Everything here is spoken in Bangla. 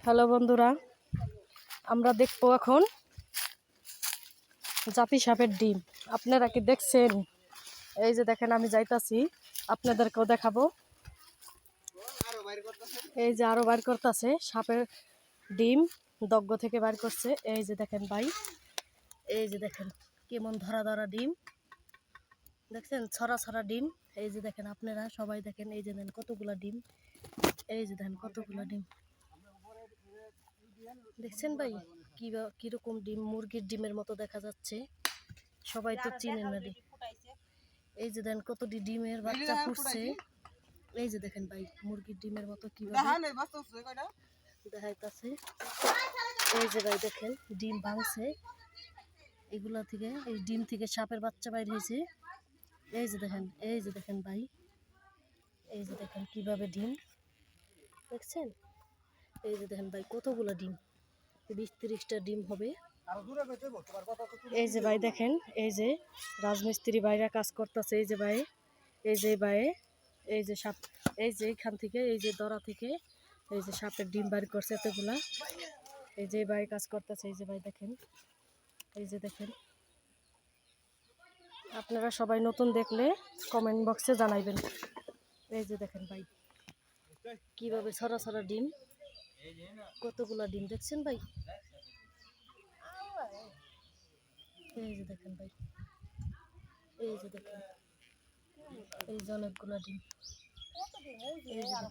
হ্যালো বন্ধুরা, আমরা দেখবো এখন জাতি সাপের ডিম। আপনারা কি দেখছেন? এই যে দেখেন, আমি যাইতাছি, আপনাদেরকেও দেখাবো। এই যে আরো বাইর করতেছে সাপের ডিম, দগ্গ থেকে বাইর করছে। এই যে দেখেন ভাই, এই যে দেখেন কেমন ধরা ধরা ডিম দেখছেন, ছড়া ছড়া ডিম। এই যে দেখেন, আপনারা সবাই দেখেন, এই যে দেখেন কতগুলা ডিম, এই যে দেখেন কতগুলা ডিম দেখছেন ভাই, কিরকম ডিম, মুরগির ডিমের মতো দেখা যাচ্ছে। সবাই তো চিনেন না ডিম। এই যে দেখেন কতটি ডিমের বাচ্চা ফুটছে। এই যে দেখেন ভাই, মুরগির ডিমের মতো কিভাবে দেখাইতাছে। এই যে ভাই দেখেন ডিম ভাঙছে, এগুলা থেকে, এই ডিম থেকে সাপের বাচ্চা বাইর হয়েছে। এই যে দেখেন, এই যে দেখেন ভাই, এই যে দেখেন কিভাবে ডিম দেখছেন। এই যে দেখেন ভাই কতগুলা ডিম, 20-30টা ডিম হবে। এই যে ভাই দেখেন, এই যে রাজমিস্ত্রি ভাইরা কাজ করতেছে। এই যে ভাই, এই যে ভাই, এই যে সাপ, এই যে এখান থেকে, এই যে দড়া থেকে এই যে সাপের ডিম বাড়ি করছে এতগুলা। এই যে ভাই কাজ করতেছে। এই যে ভাই দেখেন, এই যে দেখেন। আপনারা সবাই নতুন দেখলে কমেন্ট বক্সে জানাইবেন। এই যে দেখেন ভাই কিভাবে ছড়া ছড়া ডিম, কতগুলা ডিম দেখছেন ভাই। এই যে দেখেন ভাই, এই যে দেখেন, এই যে অনেকগুলা ডিম। এই যে দেখেন।